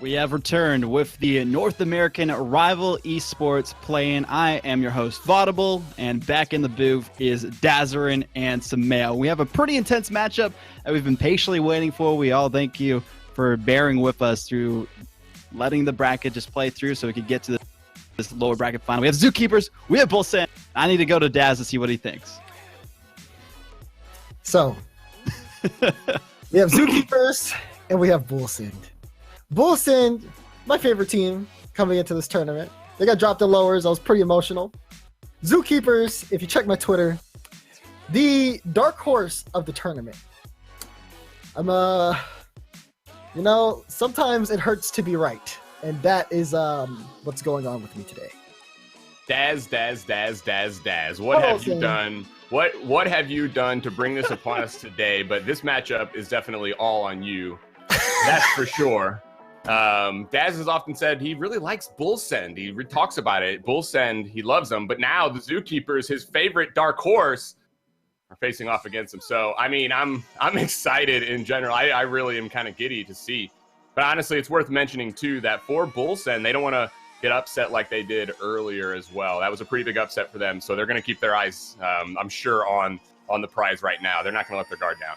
We have returned with the North American Rival Esports play-in. I am your host, Vaudible, and back in the booth is Dazarin and Sameo. We have a pretty intense matchup that we've been patiently waiting for. We all thank you for bearing with us through letting the bracket just play through so we could get to this lower bracket final. We have Zookeepers, we have Bullsend. I need to go to Daz to see what he thinks. So, we have Zookeepers and we have Bullsend. Bullsend, my favorite team coming into this tournament. They got dropped in lowers. I was pretty emotional. Zookeepers, if you check my Twitter, the dark horse of the tournament. Sometimes it hurts to be right. And that is what's going on with me today. Daz. What have you done? What have you done to bring this upon us today? But this matchup is definitely all on you. That's for sure. Daz has often said he really likes Bullsend. He talks about it. Bullsend, he loves them. But now the Zookeepers, his favorite dark horse, are facing off against him. So, I mean, I'm excited in general. I really am kind of giddy to see. But honestly, it's worth mentioning, too, that for Bullsend, they don't want to get upset like they did earlier as well. That was a pretty big upset for them. So they're going to keep their eyes, I'm sure, on the prize right now. They're not going to let their guard down.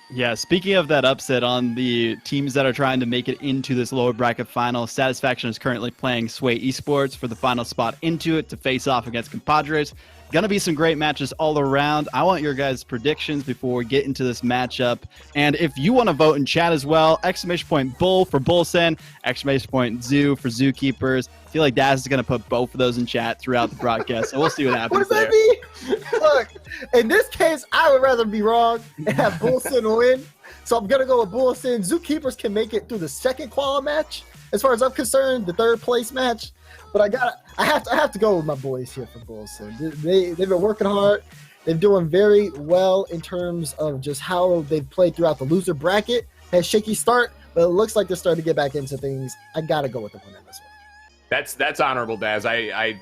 Yeah, speaking of that upset on the teams that are trying to make it into this lower bracket final, Satisfaction is currently playing Sway Esports for the final spot into it to face off against Compadres. Gonna be some great matches all around. I want your guys' predictions before we get into this matchup. And if you want to vote in chat as well, !Bull for Bullsend, !Zoo for Zookeepers. I feel like Daz is gonna put both of those in chat throughout the broadcast, so we'll see what happens. What does that mean? Look, in this case, I would rather be wrong and have Bullsend win. So I'm gonna go with Bullsend. Zookeepers can make it through the second quali match. As far as I'm concerned, the third place match. But I have to go with my boys here for Bullsend. They've been working hard. They're doing very well in terms of just how they've played throughout the loser bracket. Had shaky start, but it looks like they're starting to get back into things. I gotta go with the winner in this one. That's honorable, Daz. I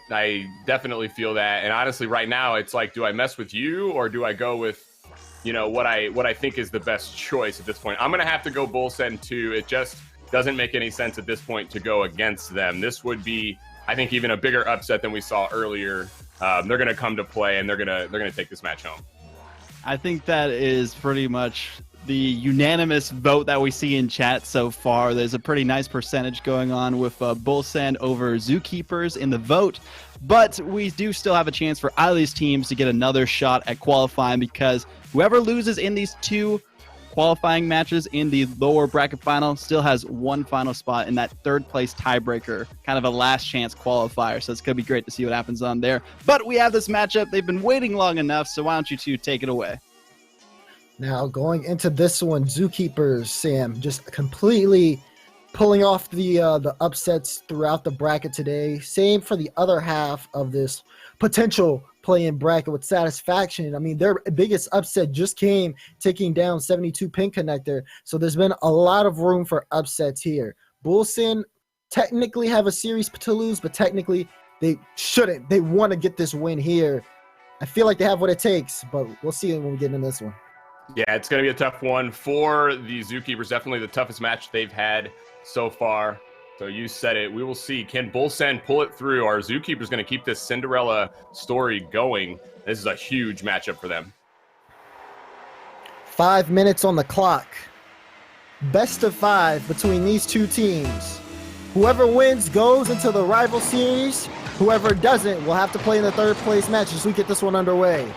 definitely feel that. And honestly, right now, it's like, do I mess with you or do I go with, what I think is the best choice at this point? I'm gonna have to go Bullsend too. It just doesn't make any sense at this point to go against them. This would be, I think, even a bigger upset than we saw earlier. They're going to come to play, and they're going to take this match home. I think that is pretty much the unanimous vote that we see in chat so far. There's a pretty nice percentage going on with Bullsend over Zookeepers in the vote, but we do still have a chance for either of these teams to get another shot at qualifying, because whoever loses in these two qualifying matches in the lower bracket final still has one final spot in that third place tiebreaker, kind of a last chance qualifier. So it's going to be great to see what happens on there. But we have this matchup. They've been waiting long enough, so why don't you two take it away? Now going into this one, Zookeepers, Sam, just completely pulling off the upsets throughout the bracket today. Same for the other half of this potential play-in bracket with Satisfaction. I mean, their biggest upset just came taking down 72 Pin Connector. So there's been a lot of room for upsets here. Bullsend technically have a series to lose, but technically they shouldn't. They want to get this win here. I feel like they have what it takes, but we'll see when we get into this one. Yeah, it's going to be a tough one for the Zookeepers. Definitely the toughest match they've had so far. So you said it. We will see. Can Bullsend pull it through? Are Zookeepers going to keep this Cinderella story going? This is a huge matchup for them. 5 minutes on the clock. Best of 5 between these two teams. Whoever wins goes into the rival series. Whoever doesn't will have to play in the third place match as we get this one underway.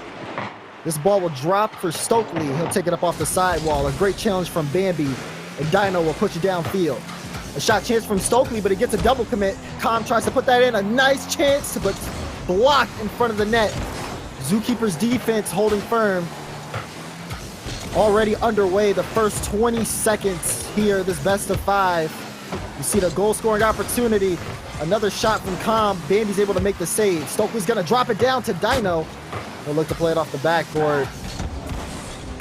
This ball will drop for Stokely. He'll take it up off the sidewall. A great challenge from Bambi. And Dino will push it downfield. A shot chance from Stokely, but he gets a double commit. Com tries to put that in. A nice chance, but blocked in front of the net. Zookeepers defense holding firm. Already underway the first 20 seconds here, this best of 5. You see the goal scoring opportunity. Another shot from Com. Bambi's able to make the save. Stokely's going to drop it down to Dino. He'll look to play it off the backboard.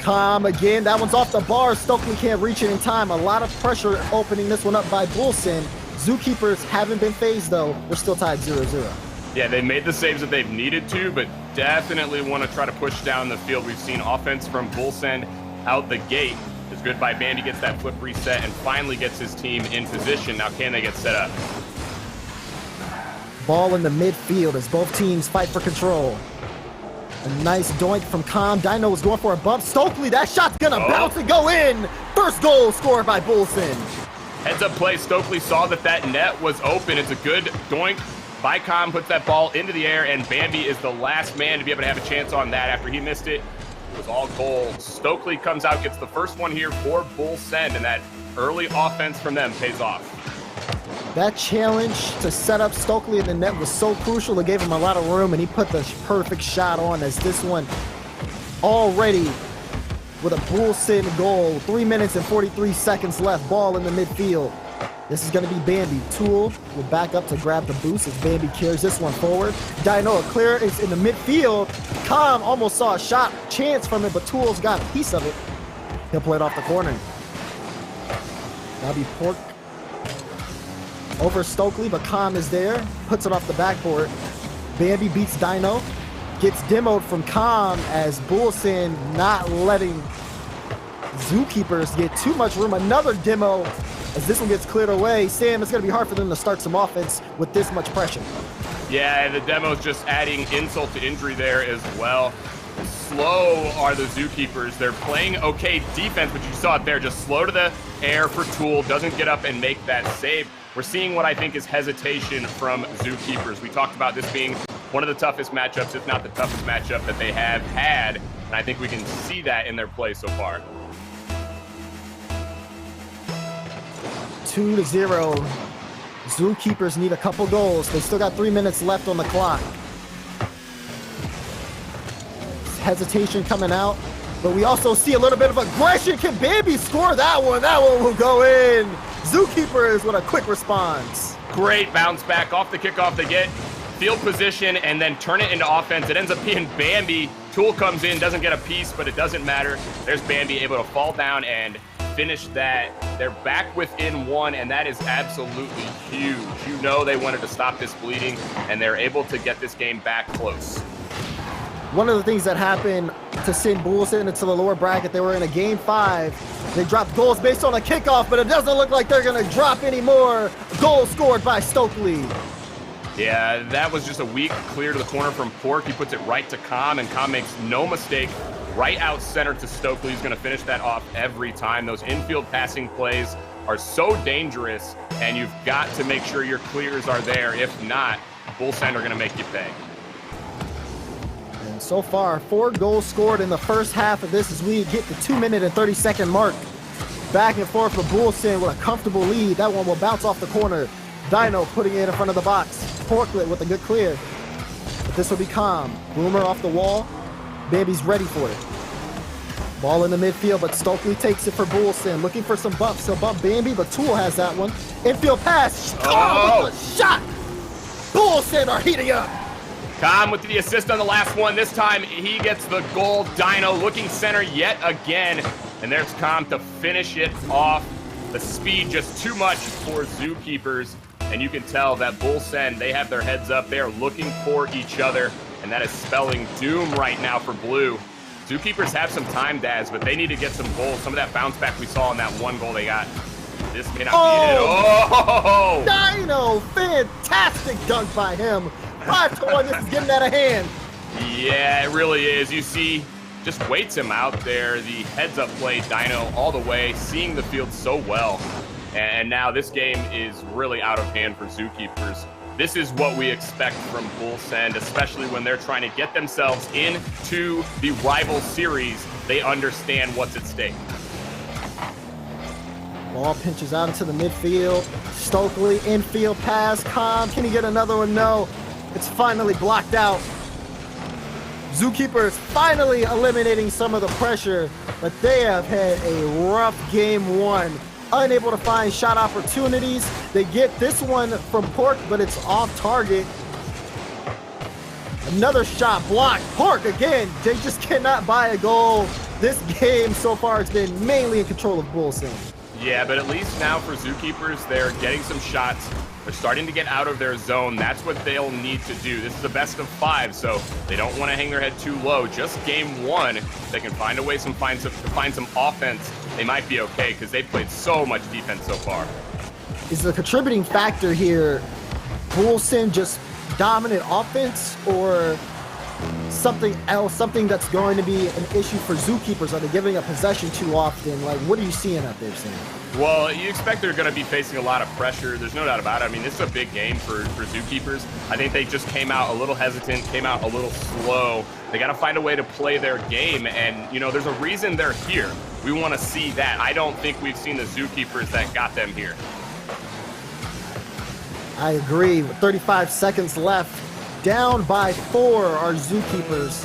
Com again, that one's off the bar. Stokely can't reach it in time. A lot of pressure opening this one up by Bullsend. Zookeepers haven't been phased though. We're still tied 0-0. Yeah, they made the saves that they've needed to, but definitely want to try to push down the field. We've seen offense from Bullsend out the gate. It's good by Bambi, gets that flip reset and finally gets his team in position. Now can they get set up? Ball in the midfield as both teams fight for control. A nice doink from Calm. Dino was going for a bump. Stokely, that shot's gonna bounce and go in. First goal scored by Bullsen. Heads up play. Stokely saw that net was open. It's a good doink by Calm, puts that ball into the air, and Bambi is the last man to be able to have a chance on that after he missed it. It was all goal. Stokely comes out, gets the first one here for Bullsen, and that early offense from them pays off. That challenge to set up Stokely in the net was so crucial. It gave him a lot of room, and he put the perfect shot on as this one already with a Bullsen goal. 3 minutes and 43 seconds left. Ball in the midfield. This is going to be Bambi. Tool will back up to grab the boost as Bambi carries this one forward. Dino clear is in the midfield. Calm almost saw a shot chance from it, but Tool's got a piece of it. He'll play it off the corner. That'll be Pork over Stokely, but Calm is there. Puts it off the backboard. Bambi beats Dino. Gets demoed from Calm as Bullsen not letting Zookeepers get too much room. Another demo as this one gets cleared away. Sam, it's going to be hard for them to start some offense with this much pressure. Yeah, and the demo's just adding insult to injury there as well. Slow are the Zookeepers. They're playing okay defense, but you saw it there. Just slow to the air for Tool. Doesn't get up and make that save. We're seeing what I think is hesitation from Zookeepers. We talked about this being one of the toughest matchups, if not the toughest matchup that they have had. And I think we can see that in their play so far. 2-0. Zookeepers need a couple goals. They still got 3 minutes left on the clock. Hesitation coming out, but we also see a little bit of aggression. Can Bambi score that one? That one will go in. Zookeepers with a quick response. Great bounce back off the kickoff. They get field position and then turn it into offense. It ends up being Bambi. Tool comes in, doesn't get a piece, but it doesn't matter. There's Bambi able to fall down and finish that. They're back within one, and that is absolutely huge. You know they wanted to stop this bleeding, and they're able to get this game back close. One of the things that happened to send Bullsen into the lower bracket, they were in a game 5. They dropped goals based on a kickoff, but it doesn't look like they're going to drop any more. Goal scored by Stokely. Yeah, that was just a weak clear to the corner from Pork. He puts it right to Calm, and Calm makes no mistake. Right out center to Stokely. He's going to finish that off every time. Those infield passing plays are so dangerous, and you've got to make sure your clears are there. If not, Bullsen are going to make you pay. And so far, 4 goals scored in the first half of this as we get the 2-minute and 30-second mark. Back and forth for Bullsen with a comfortable lead. That one will bounce off the corner. Dino putting it in front of the box. Porklet with a good clear. But this will be Calm. Boomer off the wall. Bambi's ready for it. Ball in the midfield, but Stokely takes it for Bullsen. Looking for some bumps. He'll bump Bambi, but Tool has that one. Infield pass. Calm with the shot. Bullsen are heating up. Calm with the assist on the last one. This time he gets the goal. Dino looking center yet again. And there's Calm to finish it off. The speed just too much for Zookeepers. And you can tell that Bullsen, they have their heads up. They are looking for each other. And that is spelling doom right now for Blue. Zookeepers have some time, Daz, but they need to get some goals. Some of that bounce back we saw in that one goal they got. This may not be it. Oh! Dino, fantastic dunk by him. 5-1, this is getting out of hand. Yeah, it really is. You see, just waits him out there. The heads-up play, Dino all the way, seeing the field so well. And now this game is really out of hand for Zookeepers. This is what we expect from Bullsen, especially when they're trying to get themselves into the rival series. They understand what's at stake. Ball pinches out into the midfield. Stokely, infield pass. Calm, can he get another one? No. It's finally blocked out. Zookeepers finally eliminating some of the pressure, but they have had a rough game 1. Unable to find shot opportunities. They get this one from Pork, but it's off target. Another shot blocked. Pork again. They just cannot buy a goal. This game so far has been mainly in control of Bullsen. Yeah, but at least now for Zookeepers, they're getting some shots. They're starting to get out of their zone. That's what they'll need to do. This is the best of 5, so they don't want to hang their head too low. Just game 1, they can find a way to find some offense they might be okay because they've played so much defense so far. Is the contributing factor here Bullsen just dominant offense, or something else, something that's going to be an issue for Zookeepers? Are they giving a possession too often? Like, what are you seeing out there, Sam? Well, you expect they're going to be facing a lot of pressure. There's no doubt about it. I mean, this is a big game for Zookeepers. I think they just came out a little hesitant, came out a little slow. They got to find a way to play their game, and, you know, there's a reason they're here. We want to see that. I don't think we've seen the Zookeepers that got them here. I agree. With 35 seconds left, down by 4 are Zookeepers.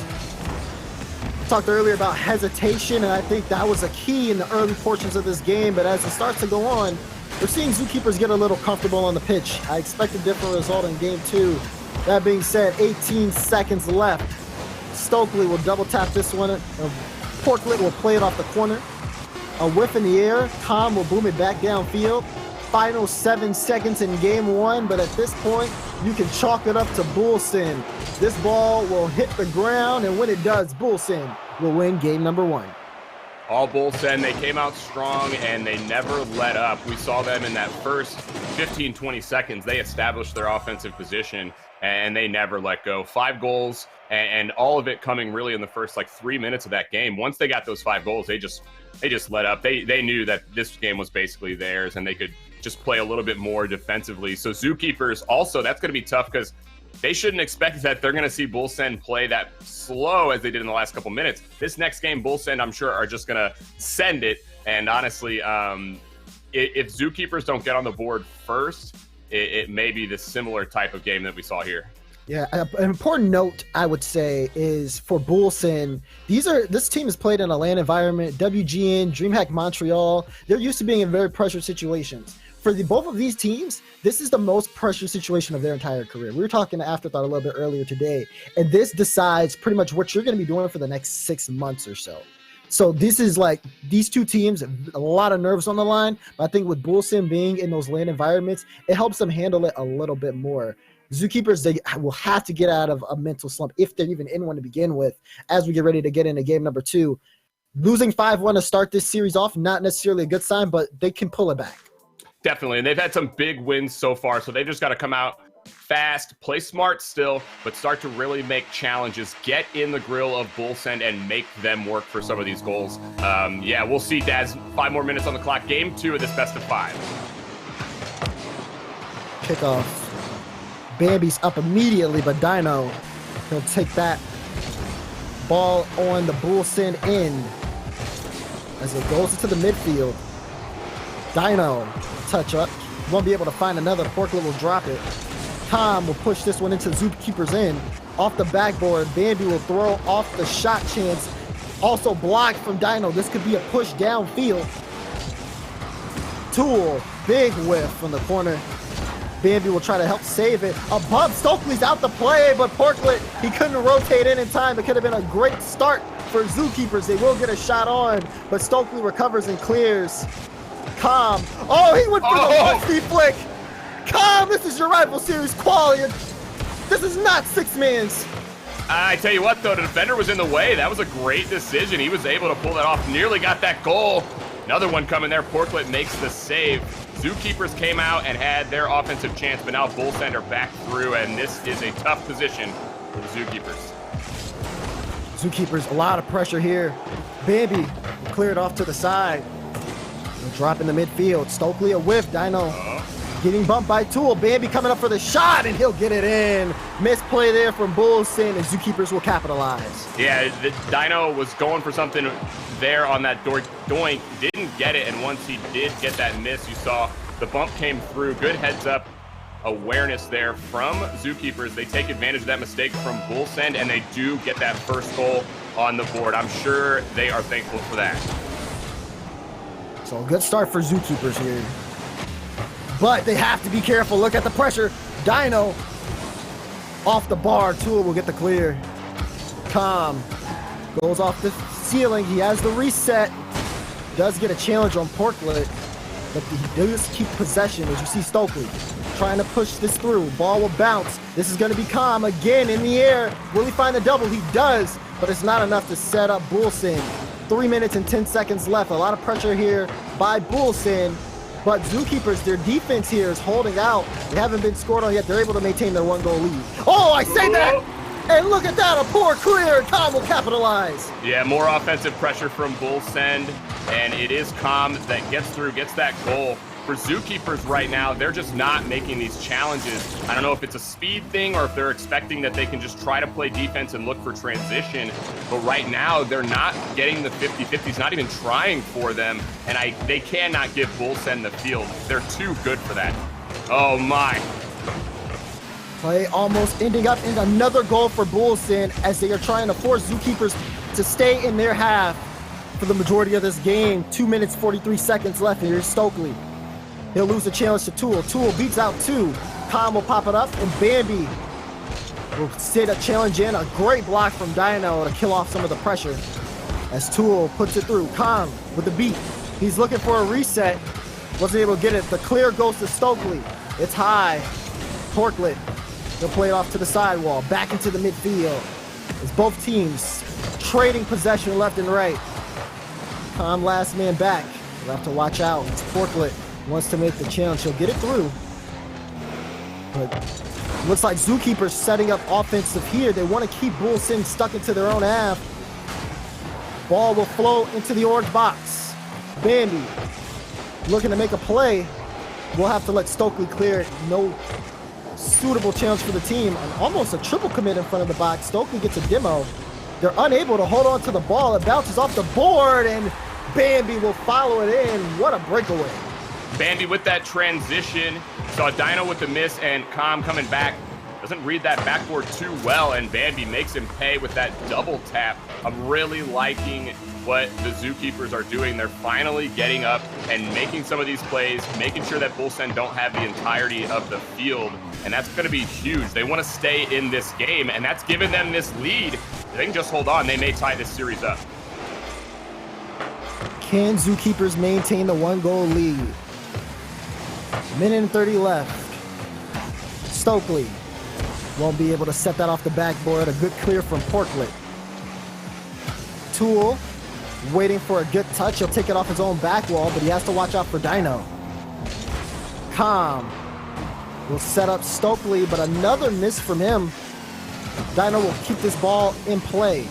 Talked earlier about hesitation, and I think that was a key in the early portions of this game, but as it starts to go on, we're seeing Zookeepers get a little comfortable on the pitch. I expect a different result in game 2. That being said, 18 seconds left. Stokely will double tap this one. Portlet will play it off the corner. A whiff in the air. Tom will boom it back downfield. Final 7 seconds in game 1, but at this point, you can chalk it up to Bullsen. This ball will hit the ground, and when it does, Bullsen will win game number 1. All Bullsen, they came out strong, and they never let up. We saw them in that first 15, 20 seconds. They established their offensive position, and they never let go. 5 goals, and all of it coming really in the first, 3 minutes of that game. Once they got those 5 goals, they just let up. They knew that this game was basically theirs, and they could just play a little bit more defensively. So Zookeepers also, that's going to be tough because they shouldn't expect that they're going to see Bullsen play that slow as they did in the last couple minutes. This next game, Bullsen, I'm sure, are just going to send it. And honestly, if Zookeepers don't get on the board first, it may be the similar type of game that we saw here. Yeah, an important note I would say is for Bullsen, this team has played in a LAN environment, WGN, DreamHack Montreal. They're used to being in very pressured situations. For both of these teams, this is the most pressured situation of their entire career. We were talking to Afterthought a little bit earlier today, and this decides pretty much what you're going to be doing for the next 6 months or so. So this is these two teams, a lot of nerves on the line, but I think with Bullsen being in those LAN environments, it helps them handle it a little bit more. Zookeepers, they will have to get out of a mental slump if they're even in one to begin with as we get ready to get into game number 2. Losing 5-1 to start this series off, not necessarily a good sign, but they can pull it back. Definitely, and they've had some big wins so far, so they've just got to come out fast, play smart still, but start to really make challenges, get in the grill of Bullsen, and make them work for some of these goals. Yeah, we'll see, Daz. 5 more minutes on the clock. Game 2 of this best of 5. Kickoff. Bambi's up immediately, but Dino, he'll take that ball on the Bullsen end as it goes into the midfield. Dino, touch up. Won't be able to find another. Portlet will drop it. Tom will push this one into Zookeeper's end. Off the backboard, Bambi will throw off the shot chance. Also blocked from Dino. This could be a push downfield. Tool, big whiff from the corner. Bambi will try to help save it. A bump, Stokely's out the play, but Portlet, he couldn't rotate in time. It could have been a great start for Zookeepers. They will get a shot on, but Stokely recovers and clears. Calm. Oh, he went for the rusty flick. Calm, this is your rival series quality. This is not 6-man's. I tell you what, though, the defender was in the way. That was a great decision. He was able to pull that off. Nearly got that goal. Another one coming there. Portlet makes the save. Zookeepers came out and had their offensive chance, but now Bullsen are back through, and this is a tough position for the Zookeepers. Zookeepers, a lot of pressure here. Bambi cleared off to the side. He'll drop in the midfield. Stokely a whiff. Dino getting bumped by Tool. Bambi coming up for the shot, and he'll get it in. Misplay there from Bullsen, and Zookeepers will capitalize. Yeah, the Dino was going for something there on that doink, didn't get it, and once he did get that miss, you saw the bump came through. Good heads-up awareness there from Zookeepers. They take advantage of that mistake from Bullsen, and they do get that first goal on the board. I'm sure they are thankful for that. So a good start for Zookeepers here. But they have to be careful. Look at the pressure. Dino off the bar. Tool will get the clear. Calm goes off the ceiling. He has the reset. Does get a challenge on Portlet, but he does keep possession, as you see Stokely trying to push this through. Ball will bounce. This is going to be Calm again in the air. Will he find the double? He does, but it's not enough to set up Bullsen. 3 minutes and 10 seconds left. A lot of pressure here by Bullsen, but Zookeepers, their defense here is holding out. They haven't been scored on yet. They're able to maintain their 1-goal lead. Oh, I say that! And look at that, a poor clear. Calm will capitalize. Yeah, more offensive pressure from Bullsen, and it is Calm that gets through, gets that goal. For Zookeepers right now, they're just not making these challenges. I don't know if it's a speed thing or if they're expecting that they can just try to play defense and look for transition. But right now, they're not getting the 50-50s, not even trying for them. And they cannot give Bullsen the field. They're too good for that. Oh, my. Play almost ending up in another goal for Bullsen as they are trying to force Zookeepers to stay in their half for the majority of this game. 2 minutes, 43 seconds left. And here's Stokely. He'll lose the challenge to Tool. Tool beats out 2. Khan will pop it up, and Bambi will sit a challenge in. A great block from Dino to kill off some of the pressure as Tool puts it through. Khan with the beat. He's looking for a reset. Wasn't able to get it. The clear goes to Stokely. It's high. Porklet. He'll play it off to the sidewall. Back into the midfield. As both teams trading possession left and right. Khan last man back. We'll have to watch out. It's Porklet. Wants to make the challenge. He'll get it through. But looks like Zookeepers setting up offensive here. They want to keep Bullsen stuck into their own half. Ball will flow into the orange box. Bambi looking to make a play. We'll have to let Stokely clear it. No suitable challenge for the team. And almost a triple commit in front of the box. Stokely gets a demo. They're unable to hold on to the ball. It bounces off the board, and Bambi will follow it in. What a breakaway. Bambi with that transition, saw Dino with the miss, and Calm coming back. Doesn't read that backboard too well, and Bambi makes him pay with that double tap. I'm really liking what the Zookeepers are doing. They're finally getting up and making some of these plays, making sure that Bullsen don't have the entirety of the field, and that's going to be huge. They want to stay in this game, and that's given them this lead. If they can just hold on, they may tie this series up. Can Zookeepers maintain the 1-goal lead? Minute and 30 left. Stokely won't be able to set that off the backboard. A good clear from Porklet. Tool waiting for a good touch. He'll take it off his own back wall, but he has to watch out for Dino. Calm will set up Stokely, but another miss from him. Dino will keep this ball in play.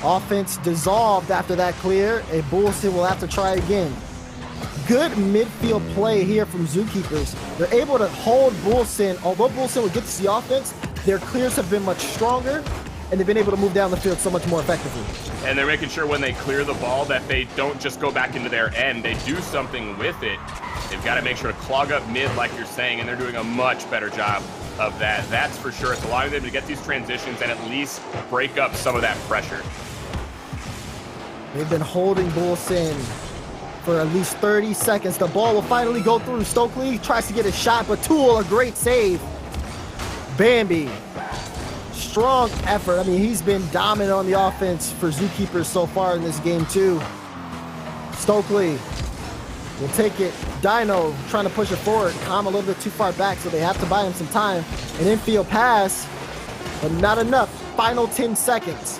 Offense dissolved after that clear. A Bullsen will have to try again. Good midfield play here from Zookeepers. They're able to hold Bullsen. Although Bullsen will get to the offense, their clears have been much stronger, and they've been able to move down the field so much more effectively. And they're making sure when they clear the ball that they don't just go back into their end. They do something with it. They've got to make sure to clog up mid, like you're saying, and they're doing a much better job of that. That's for sure. It's allowing them to get these transitions and at least break up some of that pressure. They've been holding Bullsen for at least 30 seconds. The ball will finally go through. Stokely tries to get a shot, but Tool, a great save. Bambi, strong effort. I mean, he's been dominant on the offense for Zookeepers so far in this game too. Stokely will take it. Dino trying to push it forward. Calm a little bit too far back, so they have to buy him some time. An infield pass, but not enough. Final 10 seconds.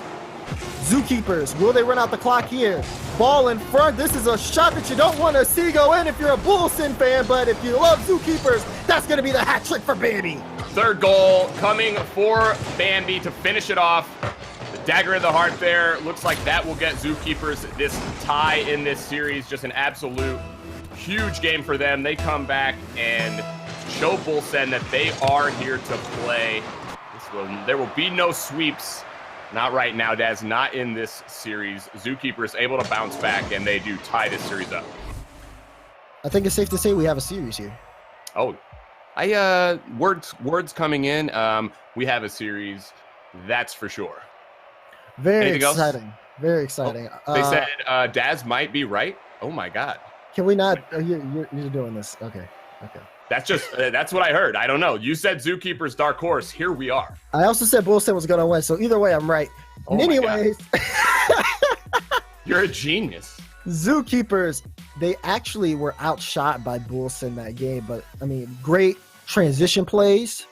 Zookeepers, will they run out the clock here? Ball in front. This is a shot that you don't want to see go in if you're a Bullsen fan, but if you love Zookeepers, that's going to be the hat trick for Bambi. Third goal coming for Bambi to finish it off. The dagger in the heart there. Looks like that will get Zookeepers this tie in this series. Just an absolute huge game for them. They come back and show Bullsen that they are here to play. There will be no sweeps. Not right now, Daz. Not in this series. Zookeepers able to bounce back, and they do tie this series up. I think it's safe to say we have a series here. Oh, words coming in. We have a series, that's for sure. Very Anything exciting. Else? Very exciting. They said Daz might be right. Oh my God. Can we not? You're doing this. Okay. That's what I heard. I don't know. You said Zookeepers dark horse. Here we are. I also said Bullsen was going to win, so either way, I'm right. Oh anyways, you're a genius. Zookeepers, they actually were outshot by Bullsen that game, but I mean, great transition plays.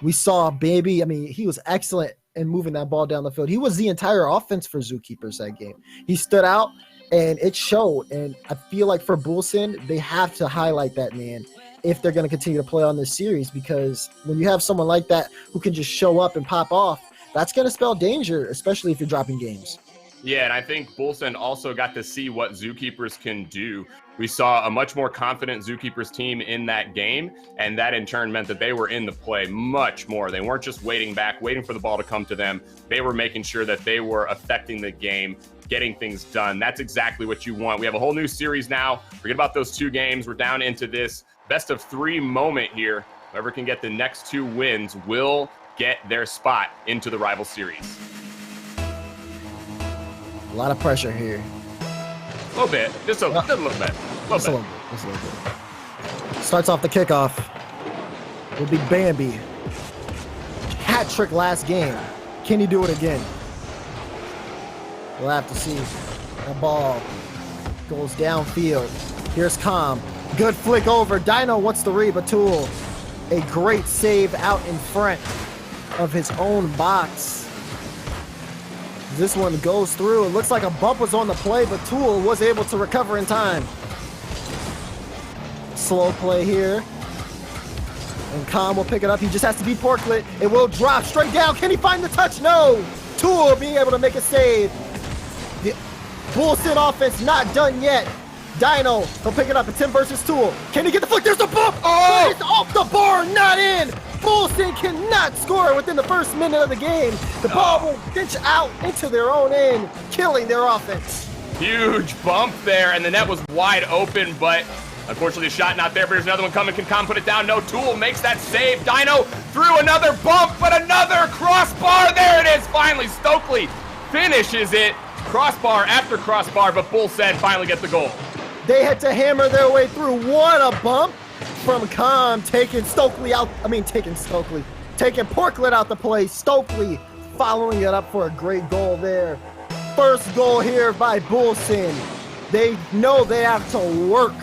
We saw Baby. I mean, he was excellent in moving that ball down the field. He was the entire offense for Zookeepers that game. He stood out, and it showed. And I feel like for Bullsen, they have to highlight that man if they're going to continue to play on this series, because when you have someone like that who can just show up and pop off, that's going to spell danger, especially if you're dropping games. Yeah, and I think Bullsen also got to see what Zookeepers can do. We saw a much more confident Zookeepers team in that game, and that in turn meant that they were in the play much more. They weren't just waiting back, waiting for the ball to come to them. They were making sure that they were affecting the game, getting things done. That's exactly what you want. We have a whole new series now. Forget about those 2 games. We're down into this best of 3 moment here. Whoever can get the next 2 wins will get their spot into the rival series. A lot of pressure here. A little bit. Just a little bit. Just a little bit. Starts off the kickoff. Will be Bambi. Hat trick last game. Can he do it again? We'll have to see. The ball goes downfield. Here's Calm. Good flick over. Dino wants the read, but Tool. A great save out in front of his own box. This one goes through. It looks like a bump was on the play, but Tool was able to recover in time. Slow play here. And Calm will pick it up. He just has to beat Porklet. It will drop straight down. Can he find the touch? No. Tool being able to make a save. The Bullsen offense not done yet. Dino, he'll pick it up. It's him versus Tool. Can he get the flick? There's the bump. Oh! It's off the bar, not in. Bullsen cannot score within the first minute of the game. The ball will pitch out into their own end, killing their offense. Huge bump there, and the net was wide open, but unfortunately the shot not there, but there's another one coming. Can Calm put it down? No. Tool makes that save. Dino threw another bump, but another crossbar. There it is. Finally, Stokely finishes it. Crossbar after crossbar, but Bullsen finally gets the goal. They had to hammer their way through. What a bump from Calm, taking Porklet out the play. Stokely following it up for a great goal there. First goal here by Bullsen. They know they have to work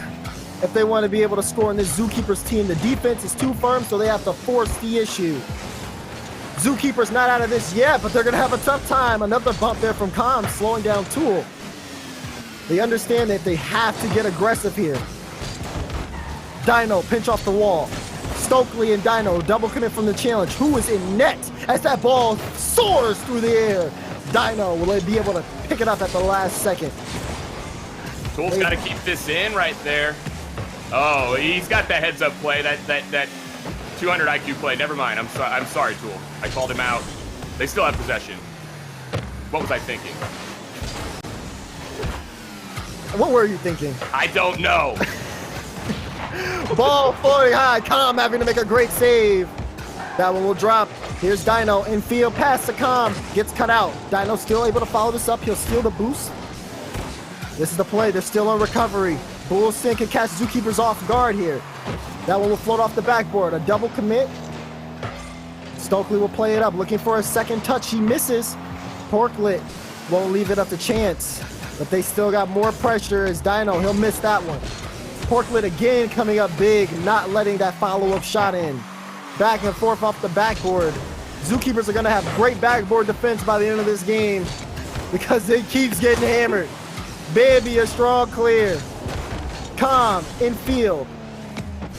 if they want to be able to score in this Zookeepers team. The defense is too firm, so they have to force the issue. Zookeepers not out of this yet, but they're going to have a tough time. Another bump there from Calm, slowing down Tool. They understand that they have to get aggressive here. Dino, pinch off the wall. Stokely and Dino double commit from the challenge. Who is in net as that ball soars through the air? Dino will be able to pick it up at the last second. Tool's got to keep this in right there. Oh, he's got that heads-up play, that 200 IQ play. Never mind. I'm sorry, Tool. I called him out. They still have possession. What was I thinking? What were you thinking? I don't know. Ball floating high. Calm having to make a great save. That one will drop. Here's Dino. Infield pass to Calm. Gets cut out. Dino still able to follow this up. He'll steal the boost. This is the play. They're still on recovery. Bullsen can catch Zookeepers off guard here. That one will float off the backboard. A double commit. Stokely will play it up. Looking for a second touch. He misses. Porklet won't leave it up to chance. But they still got more pressure as Dino. He'll miss that one. Porklet again coming up big, not letting that follow-up shot in. Back and forth off the backboard. Zookeepers are going to have great backboard defense by the end of this game because it keeps getting hammered. Bambi a strong clear. Calm, infield.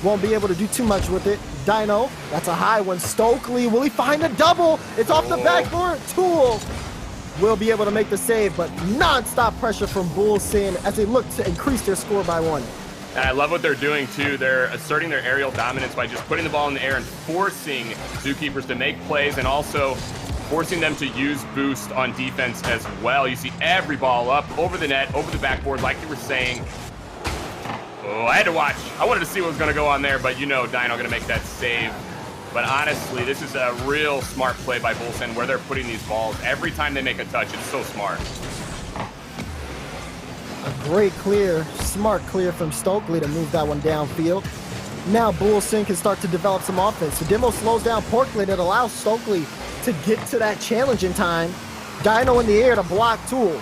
Won't be able to do too much with it. Dino, that's a high one. Stokely, will he find a double? It's off the backboard. Tool will be able to make the save, but non-stop pressure from Bullsen as they look to increase their score by 1. And I love what they're doing, too. They're asserting their aerial dominance by just putting the ball in the air and forcing Zookeepers to make plays and also forcing them to use boost on defense as well. You see every ball up, over the net, over the backboard, like you were saying. Oh, I had to watch. I wanted to see what was going to go on there, but you know Dino going to make that save. But honestly, this is a real smart play by Bullsen where they're putting these balls. Every time they make a touch, it's so smart. A great clear, smart clear from Stokely to move that one downfield. Now Bullsen can start to develop some offense. The demo slows down Porklet. It allows Stokely to get to that challenge in time. Dino in the air to block Tool.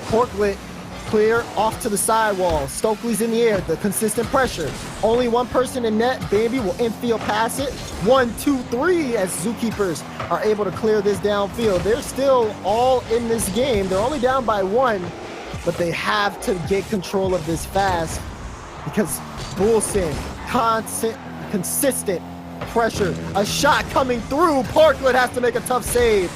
Porklet clear off to the sidewall. Stokely's in the air, the consistent pressure. Only one person in net. Bambi will infield pass it. 1, 2, 3 as Zookeepers are able to clear this downfield. They're still all in this game. They're only down by 1, but they have to get control of this fast because Bullsen, consistent pressure. A shot coming through. Parkland has to make a tough save.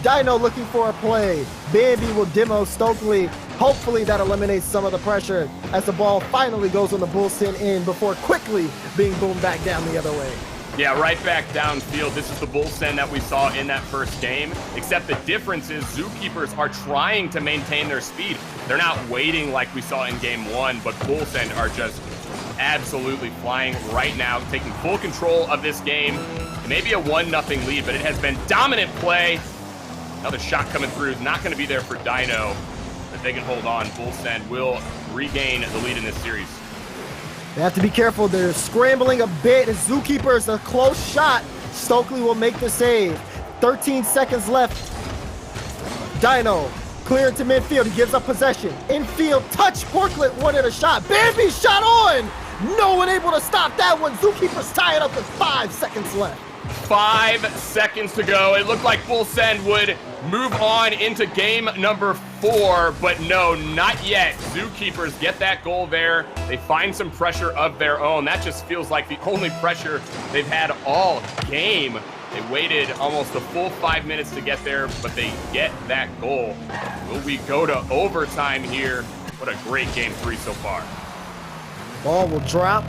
Dino looking for a play. Bambi will demo Stokely. Hopefully that eliminates some of the pressure as the ball finally goes on the Bullsen end before quickly being boomed back down the other way. Yeah, right back downfield. This is the Bullsen that we saw in that first game, except the difference is Zookeepers are trying to maintain their speed. They're not waiting like we saw in game 1, but Bullsen are just absolutely flying right now, taking full control of this game. Maybe a 1-0 lead, but it has been dominant play. Another shot coming through is not going to be there for Dino. If they can hold on, Bullsen will regain the lead in this series. They have to be careful. They're scrambling a bit. As Zookeepers, a close shot. Stokely will make the save. 13 seconds left. Dino cleared to midfield. He gives up possession. Infield touch. Portlet wanted a shot. Bambi shot on. No one able to stop that one. Zookeepers tie it up with 5 seconds left. 5 seconds to go. It looked like Bullsen would move on into game number 4, but no, not yet. Zookeepers get that goal there. They find some pressure of their own. That just feels like the only pressure they've had all game. They waited almost a full 5 minutes to get there, but they get that goal. Will we go to overtime here? What a great game 3 so far. Ball will drop.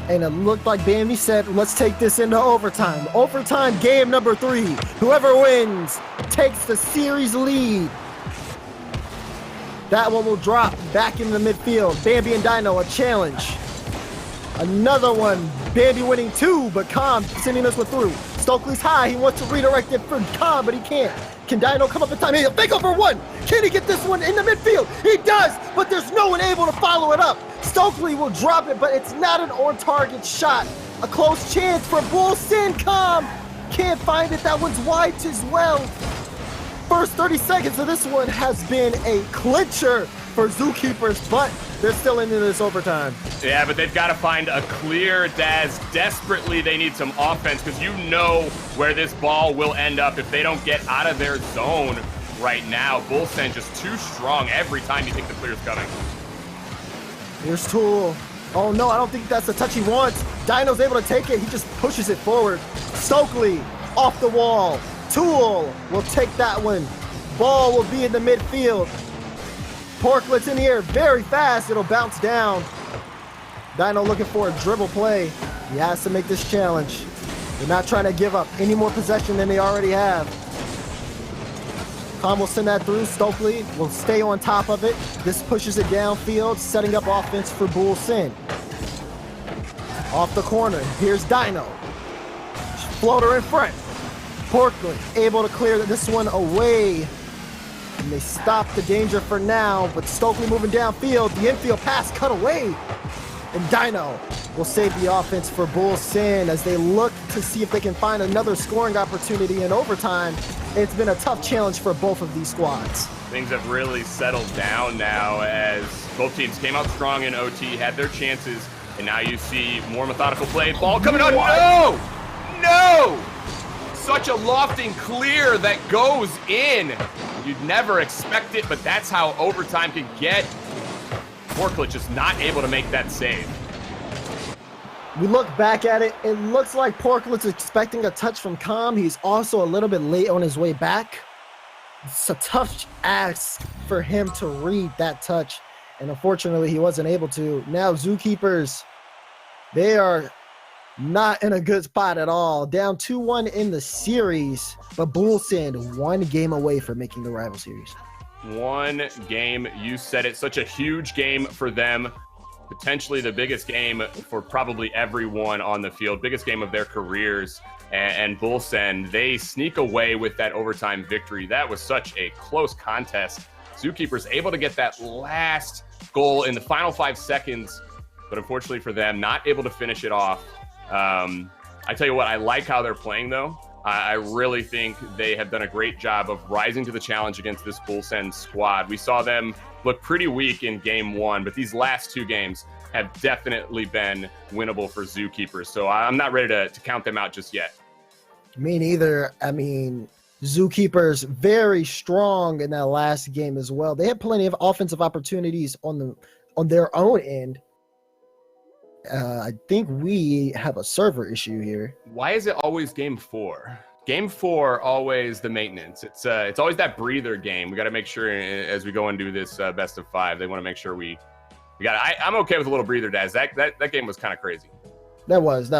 And it looked like Bambi said, let's take this into overtime. Overtime game number 3. Whoever wins takes the series lead. That one will drop back into the midfield. Bambi and Dino, a challenge. Another one. Bambi winning 2, but Khan sending this one through. Stokely's high. He wants to redirect it for Khan, but he can't. Can Dino come up in time? He'll think over 1. Can he get this one in the midfield? He does, but there's no one able to follow it up. Stokely will drop it, but it's not an on-target shot. A close chance for Bullsen. Can't find it. That one's wide as well. First 30 seconds of this one has been a clincher for Zookeepers, but they're still into this overtime. Yeah, but they've got to find a clear Daz. Desperately, they need some offense because you know where this ball will end up if they don't get out of their zone right now. Bullsen just too strong every time you think the clear's coming. Here's Tool. Oh no, I don't think that's the touch he wants. Dino's able to take it. He just pushes it forward. Stokely off the wall. Tool will take that one. Ball will be in the midfield. Porklet's in the air very fast. It'll bounce down. Dino looking for a dribble play. He has to make this challenge. They're not trying to give up any more possession than they already have. Khan will send that through. Stokely will stay on top of it. This pushes it downfield, setting up offense for Bullsen. Off the corner, here's Dino. Floater in front. Portland able to clear this one away. And they stop the danger for now, but Stokely moving downfield. The infield pass cut away. And Dino will save the offense for Bullsen as they look to see if they can find another scoring opportunity in overtime. It's been a tough challenge for both of these squads. Things have really settled down now as both teams came out strong in OT, had their chances, and now you see more methodical play. Ball coming on. No! No! Such a lofting clear that goes in. You'd never expect it, but that's how overtime can get. Porklet just not able to make that save. We look back at it. It looks like Porklet's expecting a touch from Com. He's also a little bit late on his way back. It's a tough ask for him to read that touch, and unfortunately, he wasn't able to. Now, Zookeepers, they are not in a good spot at all. Down 2-1 in the series, but Bullsen 1 game away from making the rival series. 1 game, you said it. Such a huge game for them. Potentially the biggest game for probably everyone on the field. Biggest game of their careers. And Bullsen, they sneak away with that overtime victory. That was such a close contest. Zookeepers able to get that last goal in the final 5 seconds, but unfortunately for them, not able to finish it off. I tell you what, I like how they're playing though. I really think they have done a great job of rising to the challenge against this Bull Send squad. We saw them look pretty weak in game 1, but these last 2 games have definitely been winnable for Zookeepers. So I'm not ready to count them out just yet. Me neither. I mean, Zookeepers very strong in that last game as well. They had plenty of offensive opportunities on their own end. I think we have a server issue here. Why is it always game 4? Game 4 always the maintenance. It's always that breather game. We got to make sure as we go and do this best of 5. They want to make sure we got. I'm okay with a little breather, Daz. That game was kind of crazy. That was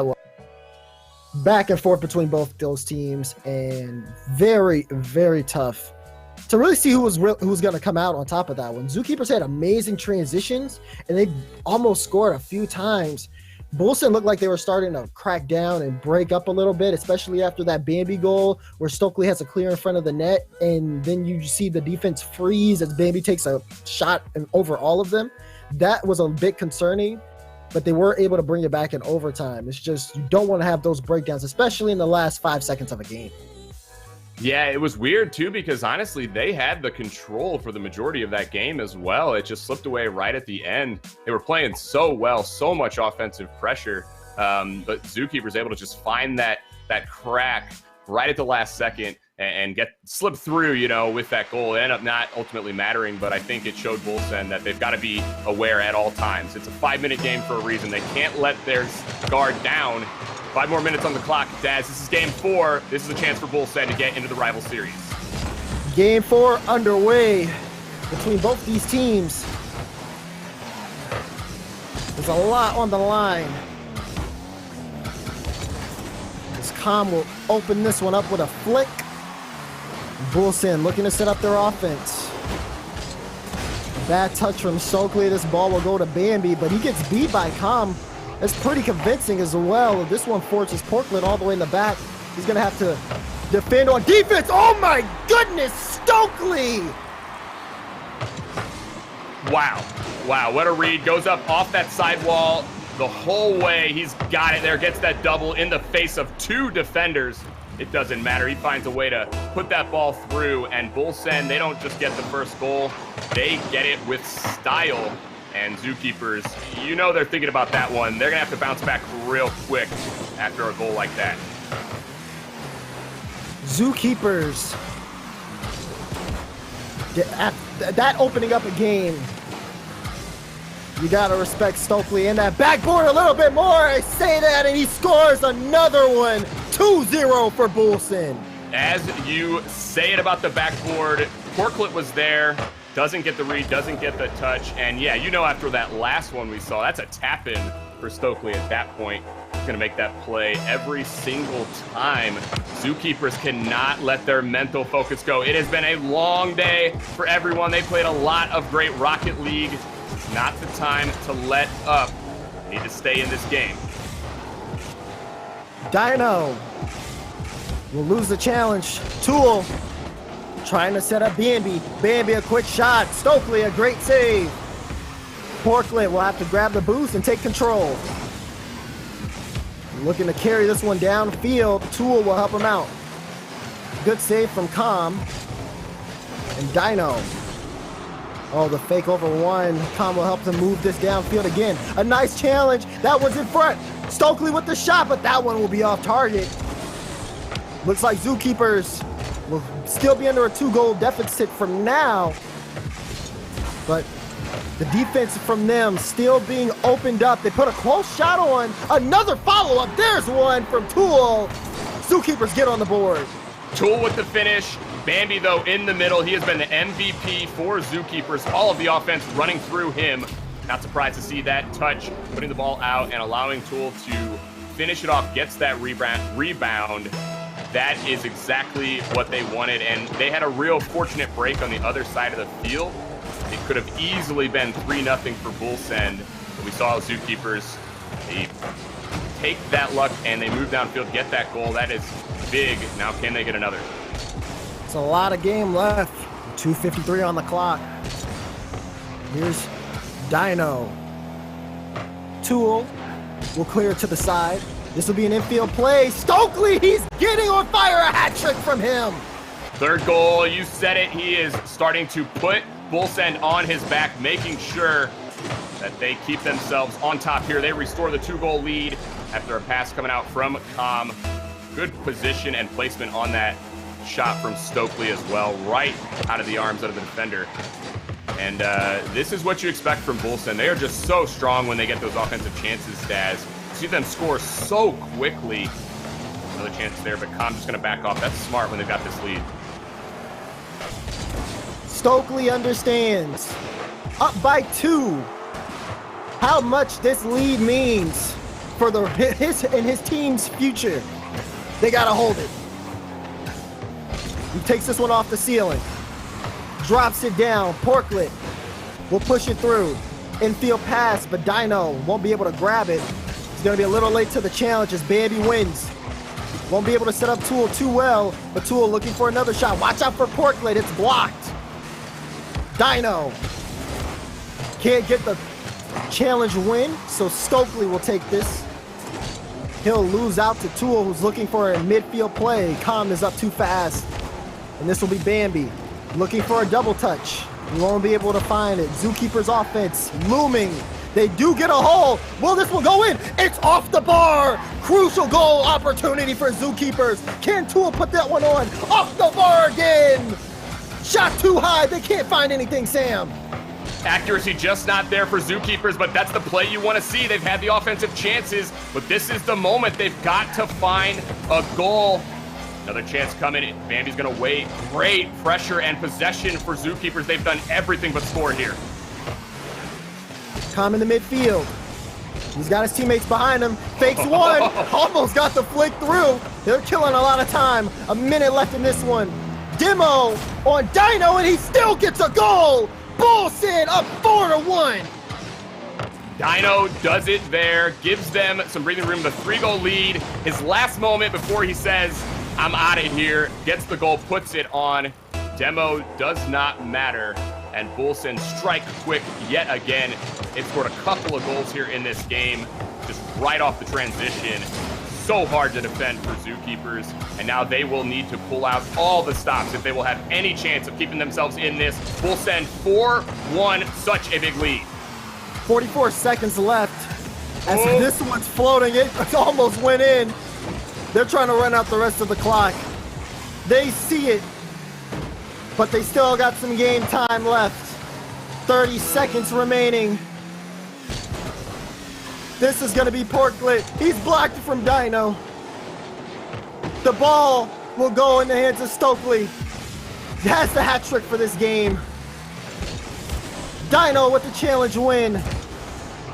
back and forth between both those teams, and very, very tough to really see who was going to come out on top of that one. Zookeepers had amazing transitions, and they almost scored a few times. Bullsen looked like they were starting to crack down and break up a little bit, especially after that Bambi goal where Stokely has a clear in front of the net, and then you see the defense freeze as Bambi takes a shot over all of them. That was a bit concerning, but they were able to bring it back in overtime. It's just you don't want to have those breakdowns, especially in the last 5 seconds of a game. Yeah, it was weird too, because honestly, they had the control for the majority of that game as well. It just slipped away right at the end. They were playing so well, so much offensive pressure, but Zookeepers able to just find that crack right at the last second and slip through, with that goal. It ended up not ultimately mattering, but I think it showed Bullsen that they've got to be aware at all times. It's a 5-minute game for a reason. They can't let their guard down. 5 more minutes on the clock, Daz. This is game 4. This is a chance for Bullsen to get into the rival series. Game 4 underway between both these teams. There's a lot on the line. As Khan will open this one up with a flick. Bullsen looking to set up their offense. Bad touch from Stokely. This ball will go to Bambi, but he gets beat by Khan. That's pretty convincing as well. This one forces Portland all the way in the back. He's going to have to defend on defense. Oh my goodness, Stokely! Wow, what a read. Goes up off that sidewall the whole way. He's got it there, gets that double in the face of 2 defenders. It doesn't matter. He finds a way to put that ball through, and Bullsen, they don't just get the first goal, they get it with style. And Zookeepers, they're thinking about that one. They're going to have to bounce back real quick after a goal like that. Zookeepers, that opening up a game, you got to respect Stokely and that backboard a little bit more. I say that, and he scores another one. 2-0 for Bullsen. As you say it about the backboard, Portlet was there. Doesn't get the read, doesn't get the touch. And yeah, after that last one we saw, that's a tap-in for Stokely at that point. He's going to make that play every single time. Zookeepers cannot let their mental focus go. It has been a long day for everyone. They played a lot of great Rocket League. It's not the time to let up. They need to stay in this game. Dino will lose the challenge. Tool trying to set up Bambi. Bambi a quick shot. Stokely a great save. Portland will have to grab the boost and take control. Looking to carry this one downfield. Tool will help him out. Good save from Com. And Dino. Oh, the fake over one. Com will help them move this downfield again. A nice challenge. That one's in front. Stokely with the shot, but that one will be off target. Looks like Zookeepers will still be under a 2-goal deficit from now. But the defense from them still being opened up. They put a close shot on. Another follow-up. There's one from Tool. Zookeepers get on the board. Tool with the finish. Bambi, though, in the middle. He has been the MVP for Zookeepers. All of the offense running through him. Not surprised to see that touch, putting the ball out and allowing Tool to finish it off. Gets that rebound. That is exactly what they wanted, and they had a real fortunate break on the other side of the field. It could have easily been 3-0 for Bullsend, but we saw Zookeepers. They take that luck and they move downfield, get that goal. That is big. Now can they get another? It's a lot of game left. 2:53 on the clock. Here's Dino. Tool will clear to the side. This will be an infield play. Stokely, he's getting on fire. A hat trick from him. Third goal, you said it. He is starting to put Bull Send on his back, making sure that they keep themselves on top here. They restore the 2-goal lead after a pass coming out from Com. Good position and placement on that shot from Stokely as well, right out of the arms of the defender. And this is what you expect from Bull Send. They are just so strong when they get those offensive chances, Daz. See them score so quickly. Another chance there, but Com's just going to back off. That's smart when they've got this lead. Stokely understands, up by 2, how much this lead means for his team's future. They got to hold it. He takes this one off the ceiling, drops it down. Porklet will push it through. Infield pass, but Dino won't be able to grab it. He's going to be a little late to the challenge as Bambi wins. Won't be able to set up Tool too well, but Tool looking for another shot. Watch out for Porklet, it's blocked. Dino can't get the challenge win, so Stokely will take this. He'll lose out to Tool, who's looking for a midfield play. Com is up too fast, and this will be Bambi looking for a double touch. He won't be able to find it. Zookeepers offense looming. They do get a hole. Will this one go in? It's off the bar. Crucial goal opportunity for Zookeepers. Can Tool put that one on? Off the bar again. Shot too high. They can't find anything, Sam. Accuracy just not there for Zookeepers, but that's the play you want to see. They've had the offensive chances, but this is the moment. They've got to find a goal. Another chance coming. Bambi's going to wait. Great pressure and possession for Zookeepers. They've done everything but score here. Com in the midfield. He's got his teammates behind him. Fakes one. Almost got the flick through. They're killing a lot of time. A minute left in this one. Demo on Dino, and he still gets a goal. Bull Send up 4-1. Dino does it there, gives them some breathing room, the 3-goal lead. His last moment before he says, I'm out of here, gets the goal, puts it on. Demo does not matter, and Bull Send strike quick yet again. They've scored a couple of goals here in this game, just right off the transition. So hard to defend for Zookeepers, and now they will need to pull out all the stops if they will have any chance of keeping themselves in this. Bull Send 4-1, such a big lead. 44 seconds left. As this one's floating, it almost went in. They're trying to run out the rest of the clock. They see it, but they still got some game time left. 30 seconds remaining. This is going to be Porklet. He's blocked from Dino. The ball will go in the hands of Stokely. That's the hat trick for this game. Dino with the challenge win.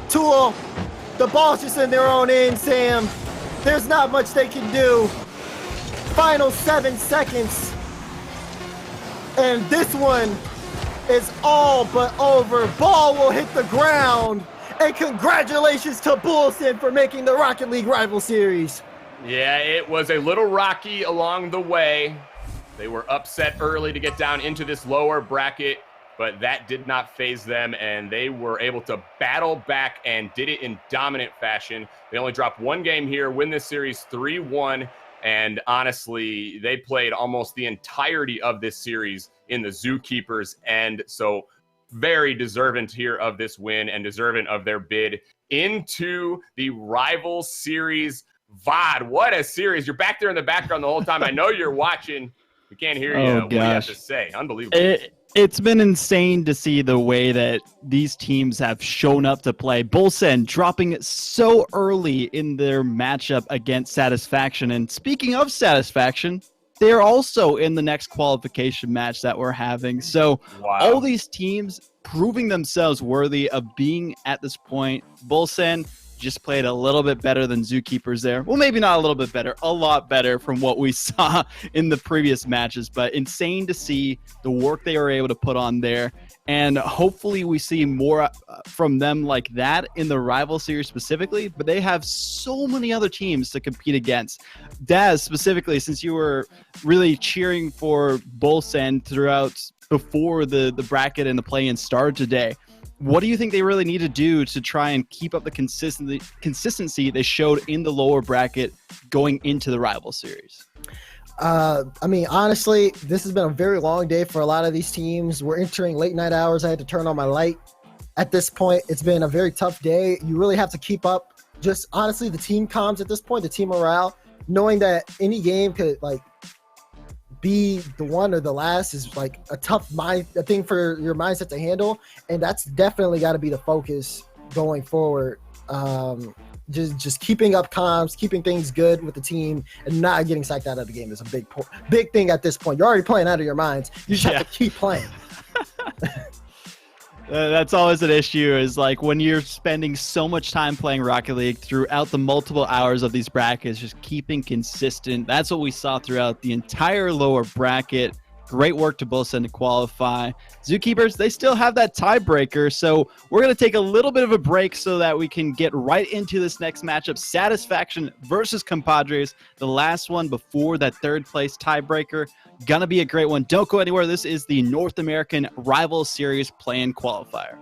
Tool, the ball's just in their own end, Sam. There's not much they can do. Final 7 seconds. And this one is all but over. Ball will hit the ground. And congratulations to Bull Send for making the Rocket League Rival Series. Yeah, it was a little rocky along the way. They were upset early to get down into this lower bracket, but that did not faze them, and they were able to battle back and did it in dominant fashion. They only dropped one game here, win this series 3-1, and honestly, they played almost the entirety of this series in the Zookeepers end, so very deserving here of this win and deserving of their bid into the Rival Series VOD. What a series. You're back there in the background the whole time. I know you're watching. We can't hear you. What do you have to say? Unbelievable. It's been insane to see the way that these teams have shown up to play. Bull Send dropping so early in their matchup against Satisfaction. And speaking of Satisfaction, they're also in the next qualification match that we're having. So all these teams proving themselves worthy of being at this point. Bull Send just played a little bit better than Zookeepers there. Well, maybe not a little bit better, a lot better from what we saw in the previous matches, but insane to see the work they were able to put on there. And hopefully we see more from them like that in the Rival Series specifically, but they have so many other teams to compete against. Daz, specifically, since you were really cheering for Bull Send throughout before the bracket and the play-in started today, what do you think they really need to do to try and keep up the consistency they showed in the lower bracket going into the rival series? I mean, honestly, this has been a very long day for a lot of these teams. We're entering late night hours. I had to turn on my light. At this point, it's been a very tough day. You really have to keep up just honestly the team comms at this point, the team morale, knowing that any game could like be the one or the last is like a tough thing for your mindset to handle, and that's definitely got to be the focus going forward. Just keeping up comms, keeping things good with the team, and not getting psyched out of the game is a big thing at this point. You're already playing out of your minds. You just have to keep playing. That's always an issue, is like when you're spending so much time playing Rocket League throughout the multiple hours of these brackets, just keeping consistent. That's what we saw throughout the entire lower bracket. Great work to both send to qualify. Zookeepers, they still have that tiebreaker, so we're going to take a little bit of a break so that we can get right into this next matchup. Satisfaction versus Compadres, the last one before that third place tiebreaker. Gonna be a great one. Don't go anywhere. This is the North American Rival Series play-in qualifier.